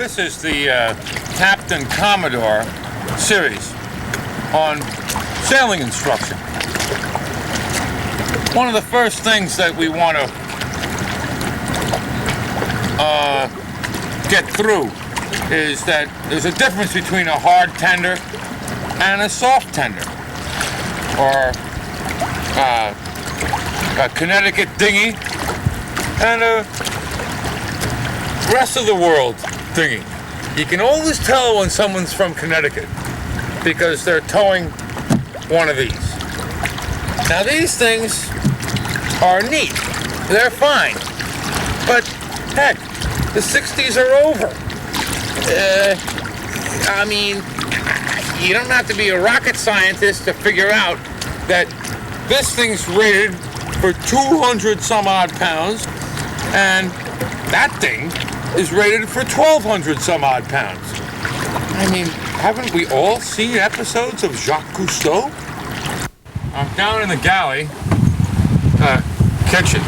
This is the Captain Commodore series on sailing instruction. One of the first things that we want to get through is that there's a difference between a hard tender and a soft tender, or a Connecticut dinghy and a rest of the world dinghy. You can always tell when someone's from Connecticut because they're towing one of these. Now these things are neat, they're fine, but heck, the 60s are over. I mean, you don't have to be a rocket scientist to figure out that this thing's rated for 200 some odd pounds, and that thing is rated for 1,200 some odd pounds. I mean, haven't we all seen episodes of Jacques Cousteau? I'm down in the galley, kitchen,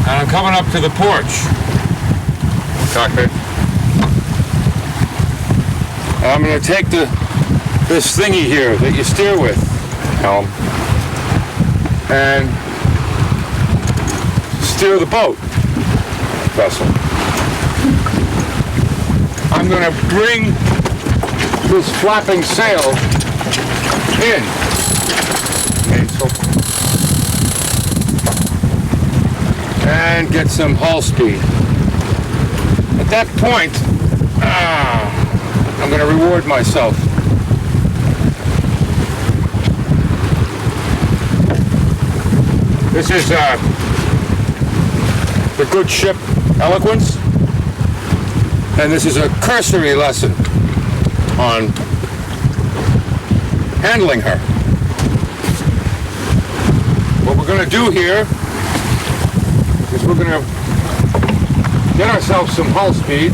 and I'm coming up to the porch, cockpit. I'm going to take this thingy here that you steer with, helm, and steer the boat vessel. I'm going to bring this flapping sail in. Okay, and get some hull speed. At that point, I'm going to reward myself. This is the good ship Eloquence, and this is a cursory lesson on handling her. What we're going to do here is we're going to get ourselves some hull speed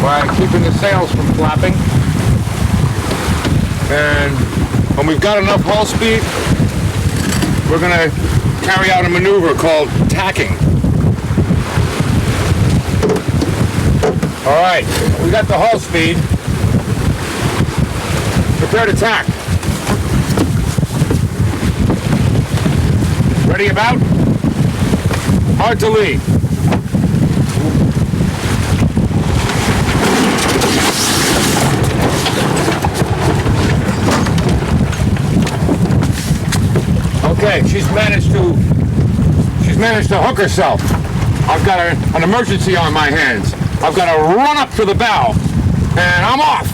by keeping the sails from flapping, and when we've got enough hull speed, we're going to carry out a maneuver called tacking. All right, we got the hull speed. Prepare to tack. Ready about? Hard to lead. Okay, she's managed to hook herself. I've got an emergency on my hands. I've got to run up to the bow, and I'm off.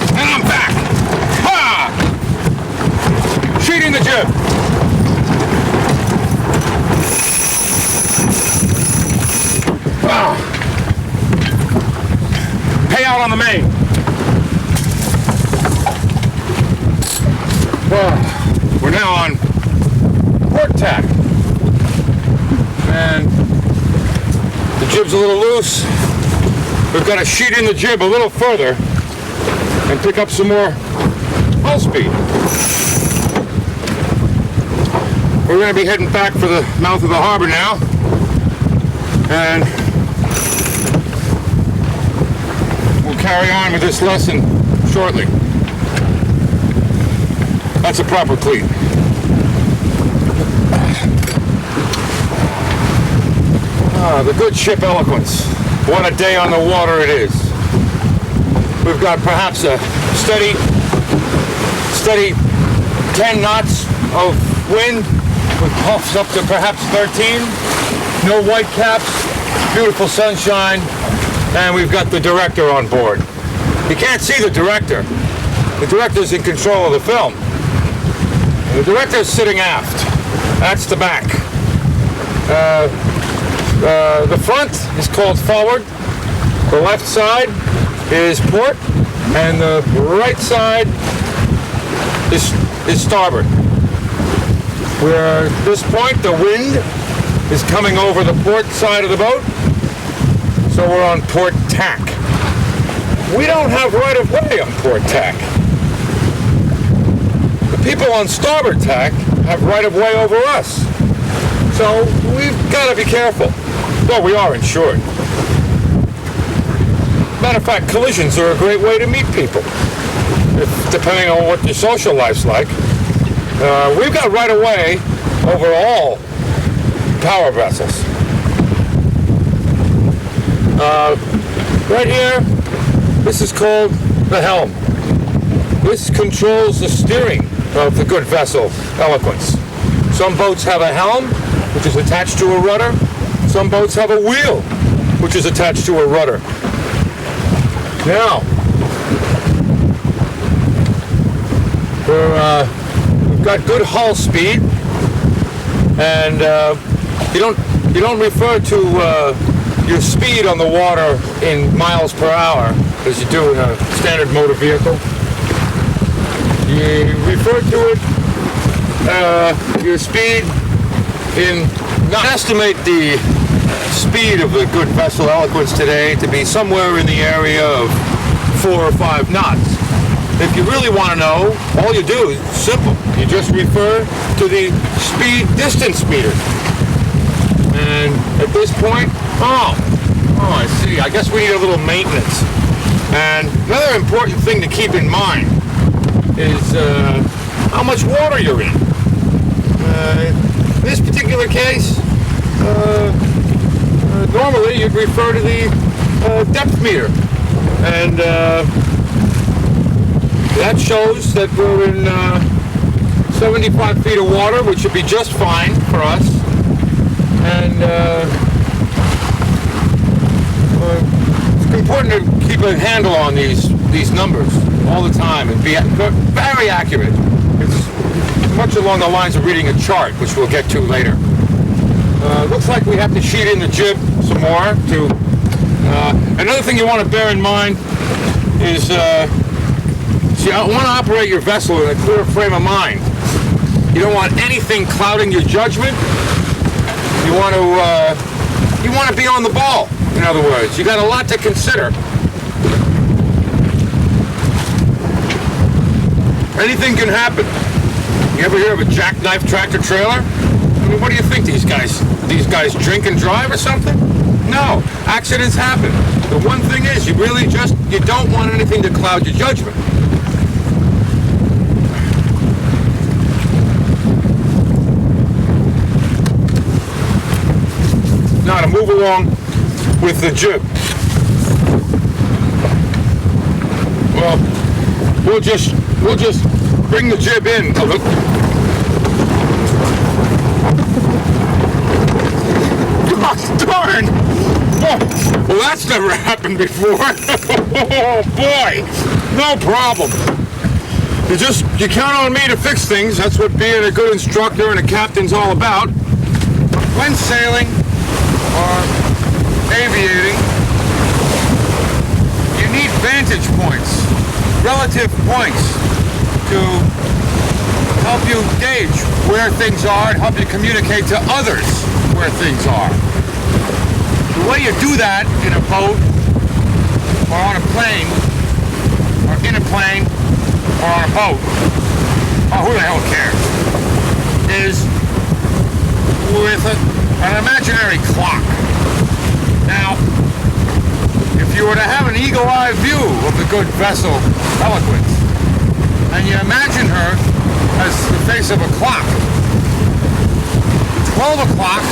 And I'm back. Ha! Sheeting the jib. Pay out on the main. We're now on port tack, and the jib's a little loose. We've got to sheet in the jib a little further and pick up some more hull speed. We're going to be heading back for the mouth of the harbor now, and we'll carry on with this lesson shortly. That's a proper cleat. The good ship Eloquence. What a day on the water it is. We've got perhaps a steady 10 knots of wind with puffs up to perhaps 13. No white caps, beautiful sunshine, and we've got the director on board. You can't see the director. The director's in control of the film. The director's sitting aft. That's the back. The front is called forward. The left side is port, and the right side is starboard. Where at this point the wind is coming over the port side of the boat, so we're on port tack. We don't have right of way on port tack. The people on starboard tack have right of way over us. So we've got to be careful. Well, we are insured. Matter of fact, collisions are a great way to meet people, depending on what your social life's like. We've got right of way over all power vessels. Right here, this is called the helm. This controls the steering of the good vessel, Eloquence. Some boats have a helm, which is attached to a rudder. Some boats have a wheel, which is attached to a rudder. Now, we've got good hull speed, and you don't refer to your speed on the water in miles per hour as you do in a standard motor vehicle. You refer to it your speed in. Not estimate the speed of the good vessel Eloquence today to be somewhere in the area of 4 or 5 knots. If you really want to know, all you do is simple. You just refer to the speed distance meter. And at this point, I see. I guess we need a little maintenance. And another important thing to keep in mind is how much water you're in. In this particular case, normally you'd refer to the depth meter, and that shows that we're in 75 feet of water, which should be just fine for us. And it's important to keep a handle on these numbers all the time and be very accurate. It's much along the lines of reading a chart, which we'll get to later. Looks like we have to sheet in the jib some more. Another thing you want to bear in mind is, you want to operate your vessel in a clear frame of mind. You don't want anything clouding your judgment. You want to be on the ball. In other words, you got a lot to consider. Anything can happen. You ever hear of a jackknife tractor trailer? I mean, what do you think, these guys drink and drive or something? No, accidents happen. The one thing is, you don't want anything to cloud your judgment. Now to move along with the jib. Well, we'll just bring the jib in a little. Gosh darn! Oh, well, that's never happened before. Oh boy, no problem. You count on me to fix things. That's what being a good instructor and a captain's all about. When sailing or aviating, you need vantage points, relative points, to help you gauge where things are and help you communicate to others where things are. The way you do that in a boat, or on a plane, or in a plane, or on a boat, who the hell cares, is with an imaginary clock. Now, if you were to have an eagle-eye view of the good vessel Eloquence, and you imagine her as the face of a clock, 12 o'clock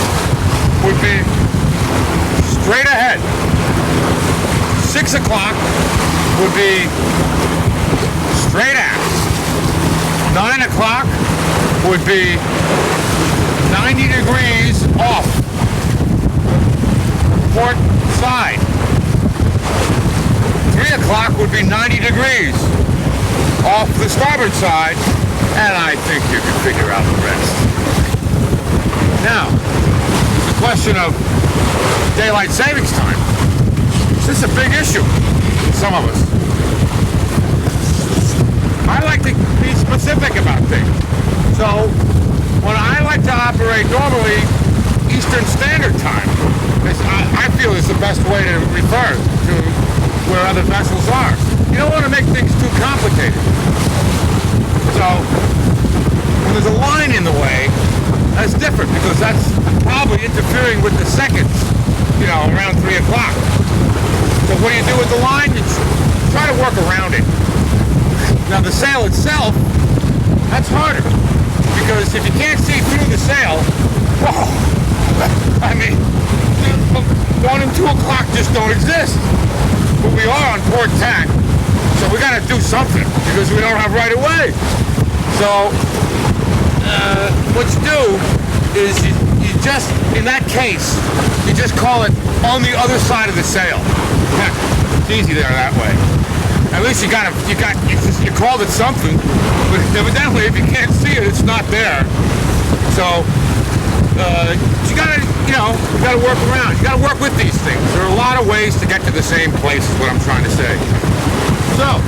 would be straight ahead. 6 o'clock would be straight aft. 9 o'clock would be 90 degrees off port side. 3 o'clock would be 90 degrees off the starboard side, and I think you can figure out the rest. Now, the question of daylight savings time. This is a big issue for some of us. I like to be specific about things. So, when I like to operate normally Eastern Standard Time, I feel is the best way to refer to where other vessels are. You don't want to make things too complicated. So, when there's a line in the way, That's different because that's probably interfering with the seconds, around 3 o'clock. So what do you do with the line? You try to work around it. Now the sail itself, that's harder because if you can't see through the sail, whoa, 1 and 2 o'clock just don't exist. But we are on port tack, so we got to do something because we don't have right of way. So what you do is you just, in that case, you just call it on the other side of the sail. It's easy there that way. At least you called it something, but evidently if you can't see it, it's not there. So you gotta work around. You gotta work with these things. There are a lot of ways to get to the same place, is what I'm trying to say. So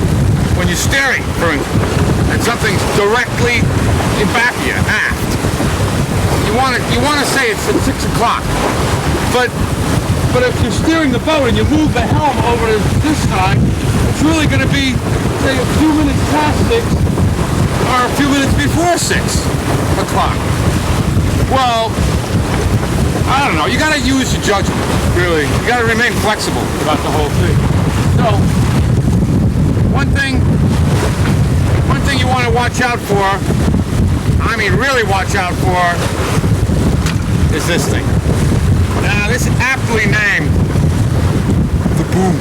when you're steering, for instance, and something's directly in back of you, aft, you want to say it's at 6 o'clock, but if you're steering the boat and you move the helm over to this side, it's really going to be, say, a few minutes past 6 or a few minutes before 6 o'clock. Well, I don't know. You got to use your judgment, really. You got to remain flexible about the whole thing. So, one thing you want to watch out for, really watch out for, is this thing. Now, this is aptly named the boom.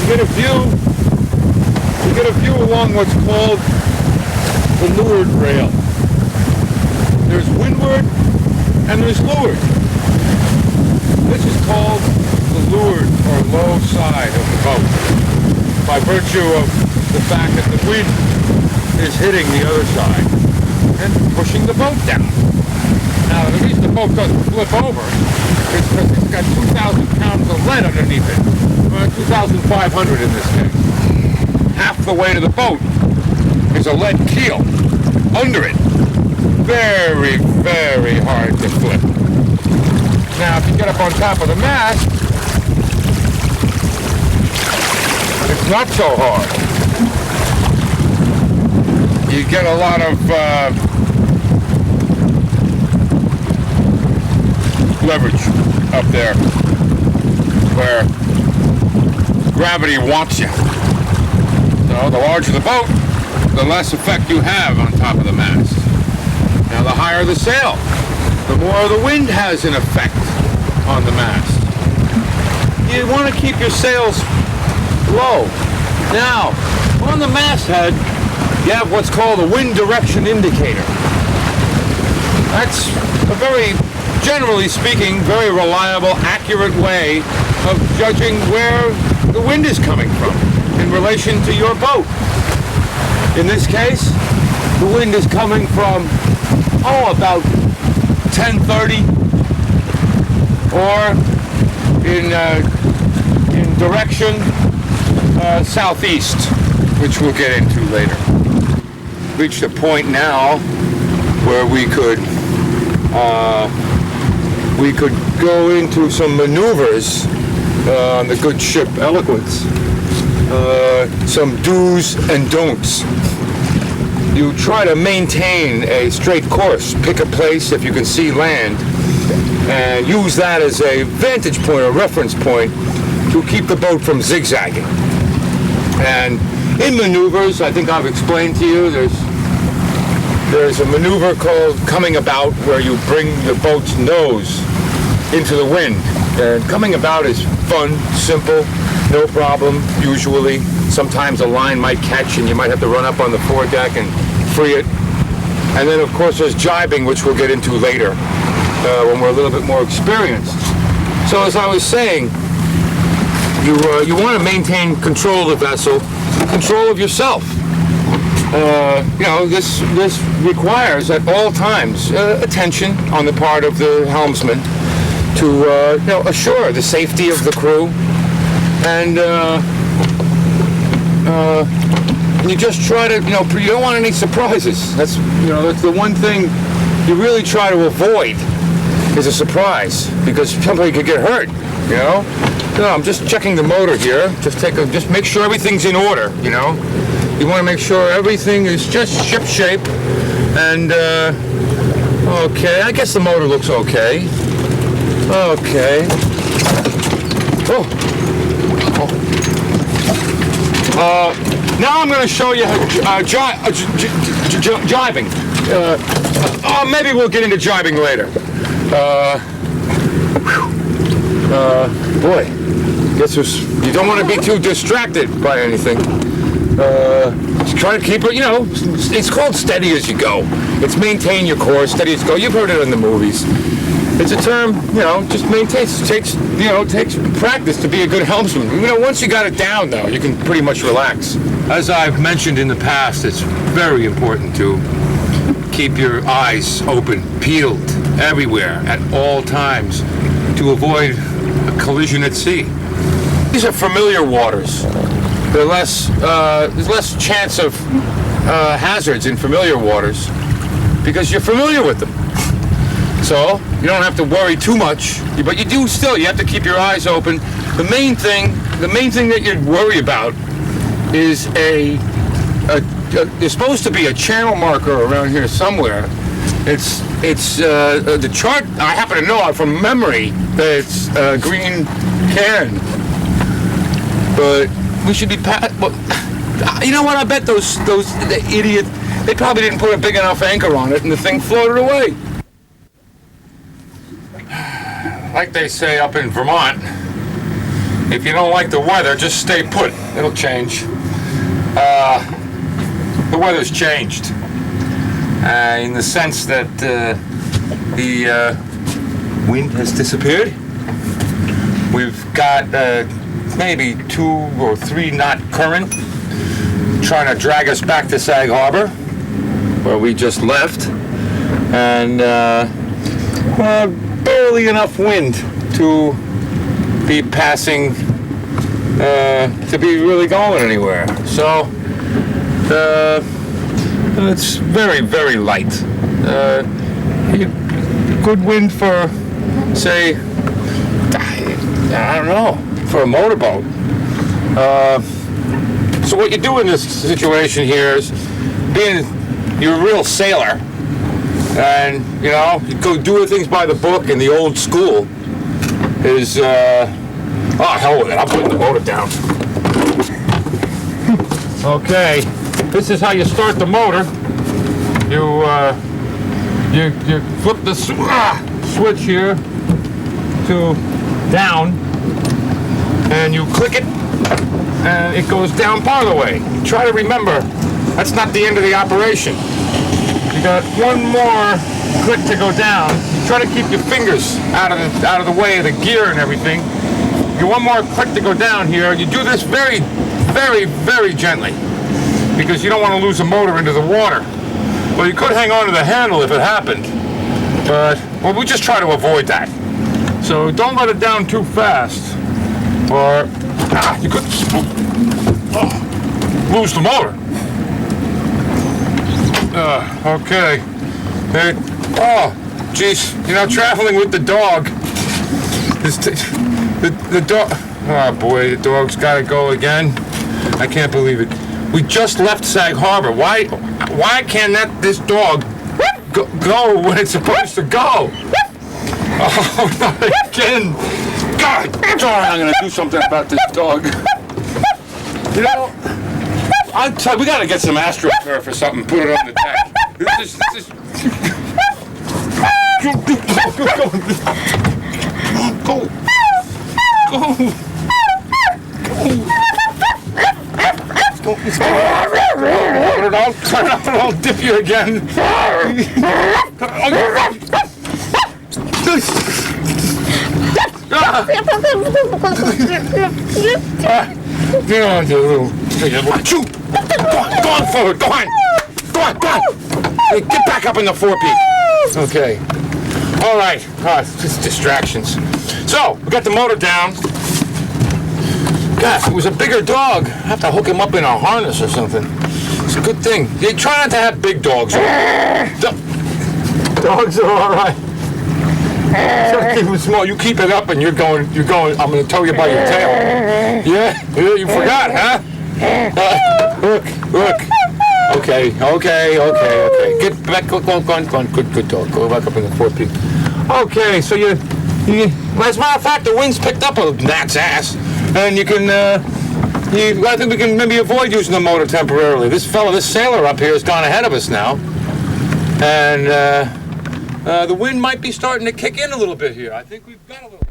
You get a view along what's called the leeward rail. There's windward and there's leeward. This is called the leeward or low side of the boat by virtue of the fact that the wind is hitting the other side and pushing the boat down. Now, the reason the boat doesn't flip over is because it's got 2,000 pounds of lead underneath it. 2,500 in this case. Half the weight of the boat is a lead keel under it. Very, very hard to flip. Now, if you get up on top of the mast, it's not so hard. You get a lot of leverage up there where gravity wants you. So the larger the boat, the less effect you have on top of the mast. Now the higher the sail, the more the wind has an effect on the mast. You want to keep your sails low. Now, on the masthead, you have what's called a wind direction indicator. That's a very, generally speaking, very reliable, accurate way of judging where the wind is coming from in relation to your boat. In this case, the wind is coming from, about 10:30 or in direction southeast, which we'll get into later. Reached a point now where we could go into some maneuvers on the good ship Eloquence. Some do's and don'ts. You try to maintain a straight course, pick a place if you can see land, and use that as a vantage point or reference point to keep the boat from zigzagging. And in maneuvers, I think I've explained to you, there's a maneuver called coming about where you bring the boat's nose into the wind. And coming about is fun, simple, no problem, usually. Sometimes a line might catch and you might have to run up on the foredeck and free it. And then, of course, there's jibing, which we'll get into later when we're a little bit more experienced. So as I was saying, you want to maintain control of the vessel, control of yourself. This requires at all times attention on the part of the helmsman to assure the safety of the crew, and you just try to you don't want any surprises. That's the one thing you really try to avoid is a surprise, because somebody could get hurt. No, I'm just checking the motor here. Just make sure everything's in order, you know. You want to make sure everything is just ship shape. And, okay, I guess the motor looks okay. Okay. Now I'm going to show you jibing. Maybe we'll get into jibing later. Boy, you don't want to be too distracted by anything. Just try to keep it, you know, it's called steady as you go. It's maintain your course, steady as you go. You've heard it in the movies. It's a term, you know, just takes practice to be a good helmsman. You know, once you got it down, though, you can pretty much relax. As I've mentioned in the past, it's very important to keep your eyes open, peeled, everywhere, at all times, to avoid a collision at sea. These are familiar waters. There's less chance of hazards in familiar waters because you're familiar with them. So you don't have to worry too much, but you have to keep your eyes open. The main thing that you'd worry about is there's supposed to be a channel marker around here somewhere. It's the chart. I happen to know from memory that it's a green can, but we should be well, you know what? I bet the idiot, they probably didn't put a big enough anchor on it, and the thing floated away. Like they say up in Vermont, if you don't like the weather, just stay put. It'll change. The weather's changed in the sense that the wind has disappeared. We've got maybe 2 or 3 knot current trying to drag us back to Sag Harbor, where we just left, and barely enough wind to be passing, to be really going anywhere. So it's very, very light. Good wind for, say, I don't know, for a motorboat. So what you do in this situation here is, you're a real sailor, and you know, you go do things by the book in the old school is, hell with it, I'm putting the motor down. Okay, this is how you start the motor. You flip the switch here to down, and you click it, and it goes down part of the way. Try to remember, that's not the end of the operation. You got one more click to go down. You try to keep your fingers out of the way of the gear and everything. You got one more click to go down here. You do this very, very, very gently, because you don't want to lose the motor into the water. Well, you could hang on to the handle if it happened, but we just try to avoid that. So don't let it down too fast, or you could lose the motor. Okay. Hey, geez, you know, traveling with the dog. The dog. Oh boy, the dog's got to go again. I can't believe it. We just left Sag Harbor. Why can't this dog go when it's supposed to go? Oh, not again. God, I'm going to do something about this dog. You know, we got to get some AstroTurf or something, put it on the deck. This is... Go. Turn it off and I'll dip you again. Go on forward, go on. Hey, get back up in the forepeak. Okay. All right. Just distractions. So, we got the motor down. God, if it was a bigger dog, I have to hook him up in a harness or something. It's a good thing. You try not to have big dogs. Dogs are all right. Keep it small. You keep it up, and you're going. I'm going to tow you by your tail. Yeah, you forgot, huh? Look. Okay. Get back. Go on. Good talk. Go back up in the 4P. Okay, so you. As a matter of fact, the wind's picked up a gnat's ass, and you can. I think we can maybe avoid using the motor temporarily. This sailor up here has gone ahead of us now, and the wind might be starting to kick in a little bit here. I think we've got a little.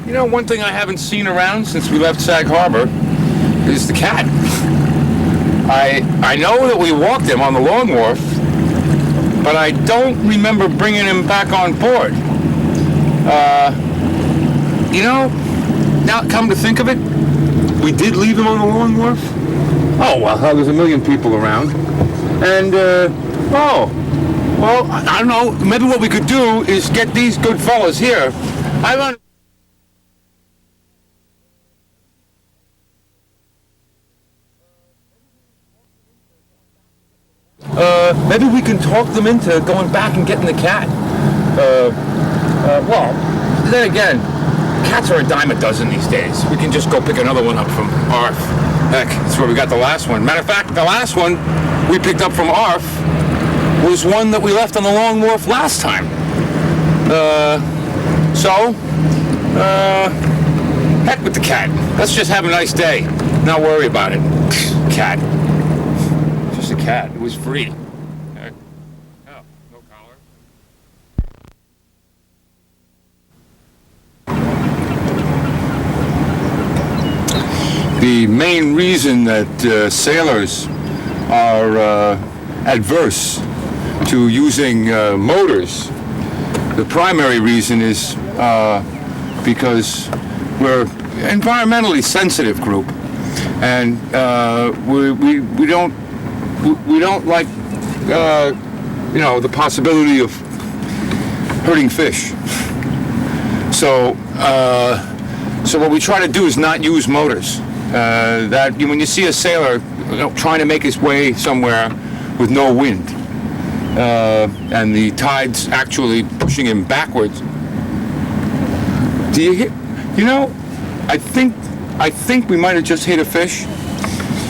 You know, one thing I haven't seen around since we left Sag Harbor is the cat. I know that we walked him on the Long Wharf, but I don't remember bringing him back on board. You know, now come to think of it, we did leave him on the Long Wharf. Oh, well, there's a million people around. And, well, I don't know, maybe what we could do is get these good fellas here. Maybe we can talk them into going back and getting the cat. Well, then again, cats are a dime a dozen these days. We can just go pick another one up from ARF. Heck, that's where we got the last one. Matter of fact, the last one we picked up from ARF was one that we left on the Long Wharf last time. Heck with the cat. Let's just have a nice day. Not worry about it. Cat. Just a cat. It was free. Oh, no collar. The main reason that sailors are adverse to using motors, the primary reason is because we're an environmentally sensitive group, and we don't like the possibility of hurting fish. So what we try to do is not use motors. When you see a sailor trying to make his way somewhere with no wind, and the tide's actually pushing him backwards. Do you hear? You know, I think we might have just hit a fish.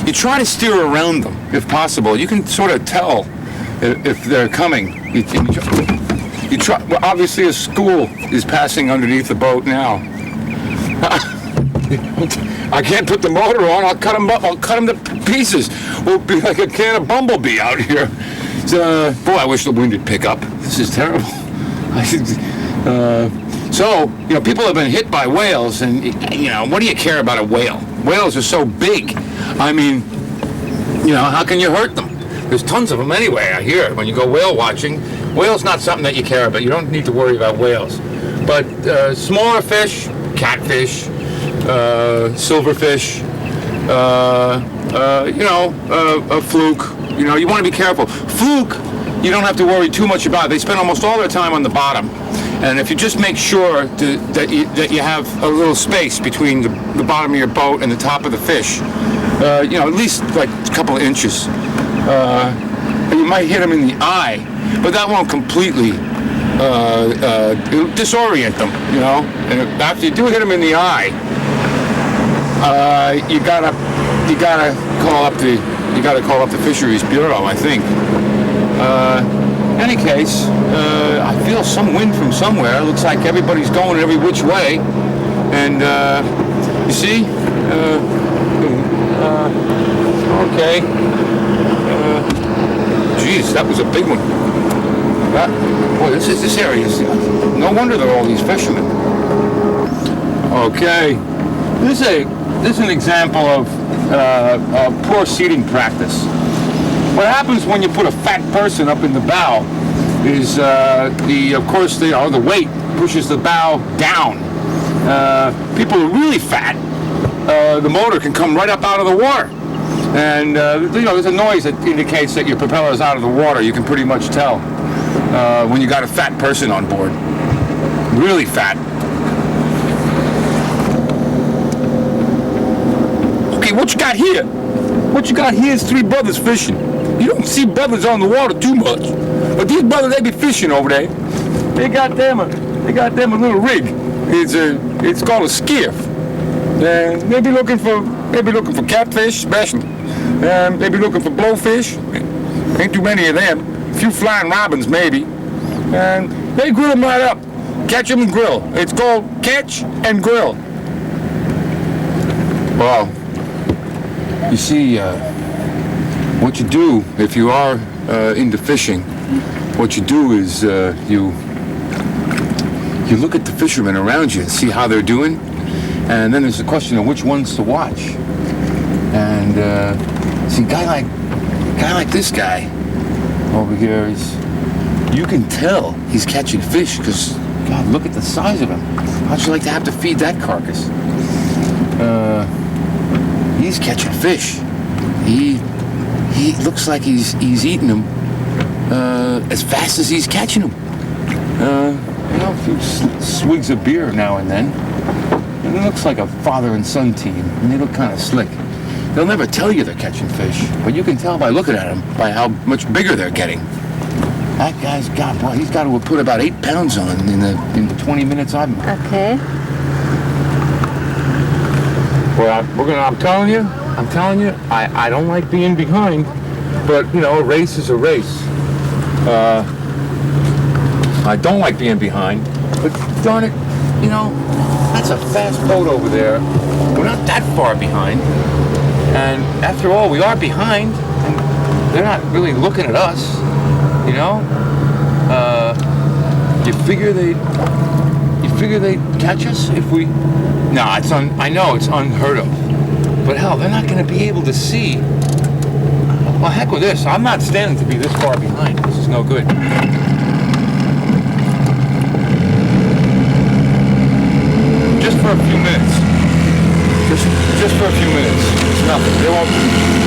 You try to steer around them if possible. You can sort of tell if they're coming. You try. Well, obviously a school is passing underneath the boat now. I can't put the motor on. I'll cut them to pieces. We'll be like a can of Bumblebee out here. So, boy, I wish the wind would pick up. This is terrible. People have been hit by whales, and what do you care about a whale? Whales are so big. I mean, how can you hurt them? There's tons of them anyway. I hear when you go whale watching. Whale's not something that you care about. You don't need to worry about whales. But smaller fish, catfish, silverfish, a fluke. You want to be careful. Fluke, you don't have to worry too much about. They spend almost all their time on the bottom, and if you just make sure that you have a little space between the bottom of your boat and the top of the fish, at least like a couple of inches, and you might hit them in the eye, but that won't completely disorient them. And after you do hit them in the eye, you gotta call up the Fisheries Bureau, I think. Any case, I feel some wind from somewhere. It looks like everybody's going every which way, and you see, okay. Geez, that was a big one. This area is. No wonder there are all these fishermen. Okay, this is an example of poor seating practice. What happens when you put a fat person up in the bow is the weight pushes the bow down. People who are really fat, the motor can come right up out of the water. And there's a noise that indicates that your propeller is out of the water. You can pretty much tell when you got a fat person on board. Really fat. Okay, what you got here? What you got here is three brothers fishing. You don't see brothers on the water too much, but these brothers, they be fishing over there. they got them a little rig. It's called a skiff. And maybe looking for catfish, especially. Maybe looking for blowfish. Ain't too many of them. A few flying robins, maybe. And they grill them right up. Catch them and grill. It's called catch and grill. Well, you see, what you do if you are into fishing, what you do is you look at the fishermen around you and see how they're doing, and then there's the question of which ones to watch. And see, a guy like this guy over here you can tell he's catching fish because, God, look at the size of him. How'd you like to have to feed that carcass? He's catching fish. He looks like he's eating them as fast as he's catching them. A few swigs of beer now and then. And it looks like a father and son team, and they look kind of slick. They'll never tell you they're catching fish, but you can tell by looking at them by how much bigger they're getting. That guy's he's got to have put about 8 pounds on in the 20 minutes I've been. Okay. Well, I'm telling you, I don't like being behind, but, a race is a race. I don't like being behind, but darn it, that's a fast boat over there. We're not that far behind, and after all, we are behind, and they're not really looking at us, You figure they'd catch us if we... No, I know it's unheard of. But hell, they're not going to be able to see. Well, heck with this. I'm not standing to be this far behind. This is no good. Just for a few minutes. Just for a few minutes. It's nothing. They won't...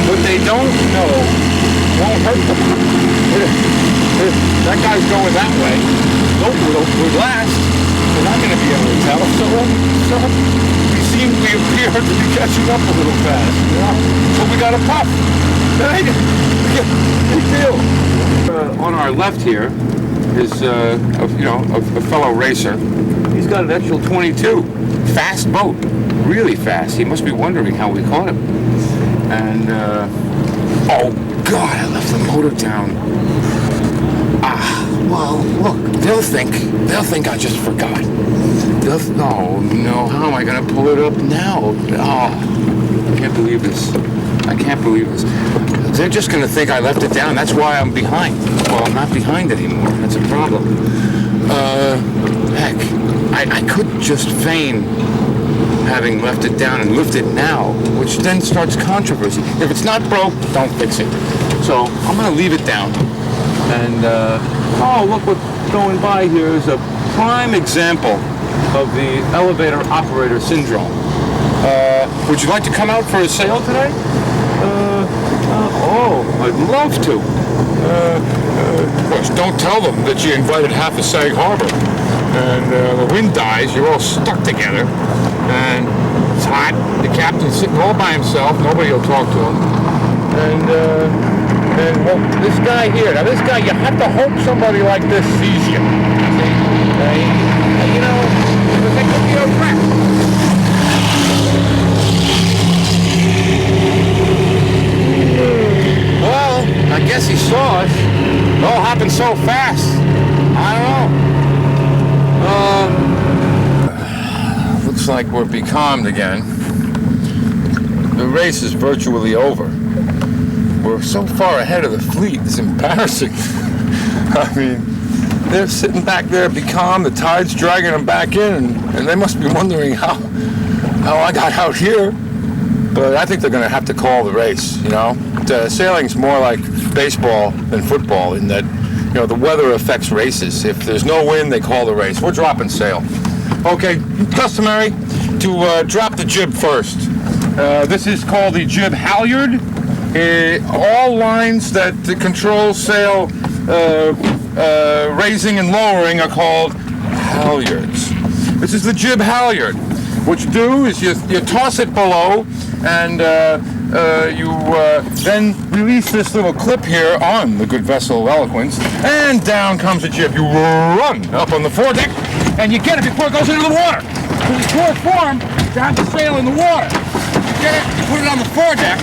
What they don't know won't hurt them. That guy's going that way. Nope, we're last. We're not going to be able to tell. So we appear to be catching up a little fast. So we got a puff. Big deal. On our left here is a fellow racer. He's got an actual 22. Fast boat. Really fast. He must be wondering how we caught him. And, oh God, I left the motor down. Well, look, they'll think I just forgot. No, how am I going to pull it up now? Oh, I can't believe this. They're just going to think I left it down. That's why I'm behind. Well, I'm not behind anymore. That's a problem. Heck, I could just feign having left it down and lift it now, which then starts controversy. If it's not broke, don't fix it. So I'm going to leave it down. And, look what's going by here is a prime example of the elevator operator syndrome. Would you like to come out for a sail today? I'd love to. Of course, don't tell them that you invited half of Sag Harbor. And the wind dies, you're all stuck together. And it's hot. The captain's sitting all by himself. Nobody will talk to him. And well, this guy here, you have to hope somebody like this sees you. See? They could be a wreck. Well, I guess he saw us. It all happened so fast. I don't know. Looks like we're becalmed again. The race is virtually over. We're so far ahead of the fleet, it's embarrassing. I mean, they're sitting back there becalmed, the tide's dragging them back in, and they must be wondering how I got out here. But I think they're going to have to call the race, Sailing's more like baseball than football in that, the weather affects races. If there's no wind, they call the race. We're dropping sail. Okay, customary to drop the jib first. This is called the jib halyard. All lines that control sail raising and lowering are called halyards. This is the jib halyard. What you do is you toss it below, and you then release this little clip here on the good vessel Eloquence, and down comes the jib. You run up on the foredeck, and you get it before it goes into the water. So it's poor form to have the sail in the water. You get it, put it on the foredeck,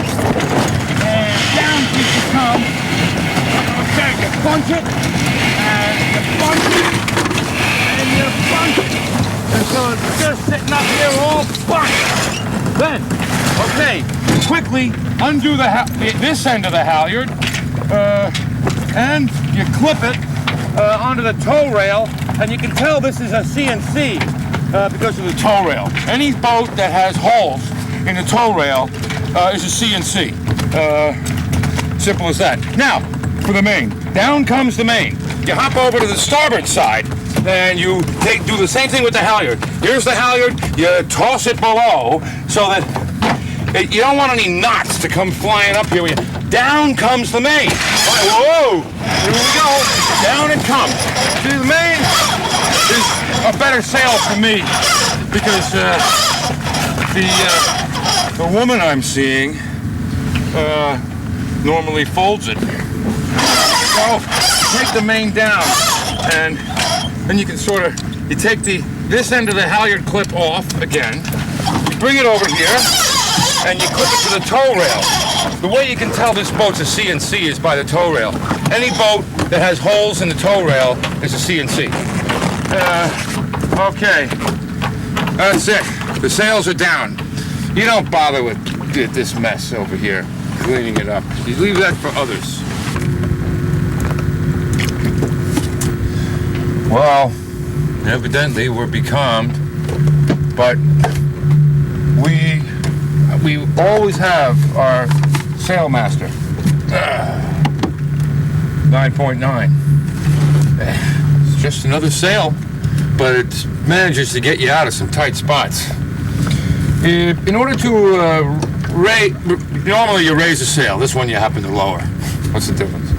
and down you come. Okay, you punch it, and you punch it, and you punch it. And so it's just sitting up here all bunched. Then, okay, quickly undo this end of the halyard, and you clip it onto the tow rail, and you can tell this is a CNC because of the tow rail. Any boat that has holes in the tow rail is a CNC. Simple as that. Now, for the main. Down comes the main. You hop over to the starboard side, and you do the same thing with the halyard. Here's the halyard. You toss it below so that you don't want any knots to come flying up here. Down comes the main. Whoa! Here we go. Down it comes. See, the main is a better sail for me because the woman I'm seeing normally folds it. So take the main down, and then you can you take this end of the halyard clip off again, you bring it over here, and you clip it to the tow rail. The way you can tell this boat's a CNC is by the tow rail. Any boat that has holes in the tow rail is a CNC. Okay, that's it. The sails are down. You don't bother with this mess over here, cleaning it up. You leave that for others. Well, evidently we're becalmed, but we always have our sailmaster. 9.9. It's just another sail, but it manages to get you out of some tight spots. In order to normally you raise the sail. This one you happen to lower. What's the difference?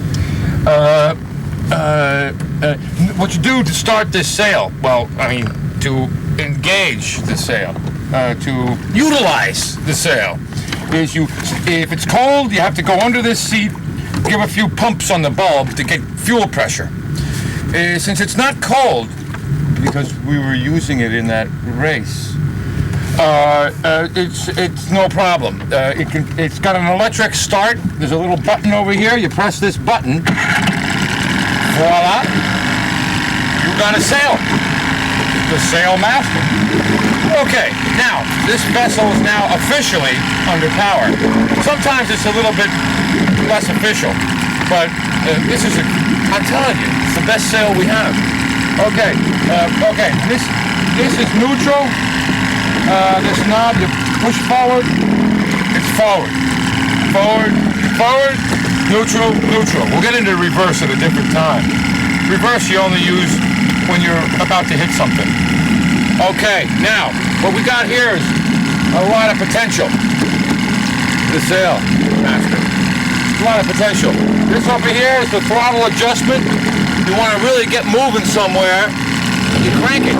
What you do to start this sail, to engage the sail, to utilize the sail, is if it's cold, you have to go under this seat, give a few pumps on the bulb to get fuel pressure. Since it's not cold, because we were using it in that race, it's no problem. It's got an electric start. There's a little button over here. You press this button. Voila! You got a sail. The sail master. Okay, now this vessel is now officially under power. Sometimes it's a little bit less official, but this is I'm telling you, it's the best sail we have. Okay, this is neutral. This knob, you push forward, it's forward. Forward, forward, neutral, neutral. We'll get into reverse at a different time. Reverse you only use when you're about to hit something. Okay, now, what we got here is a lot of potential. The sail master. A lot of potential. This over here is the throttle adjustment. You want to really get moving somewhere, you crank it.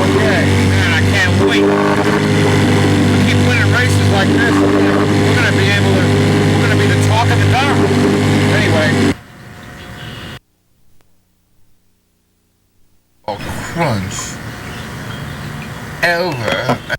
Okay, man, I can't wait. We keep winning races like this. We're gonna be the talk of the town. Anyway. Oh, Crunch. Over.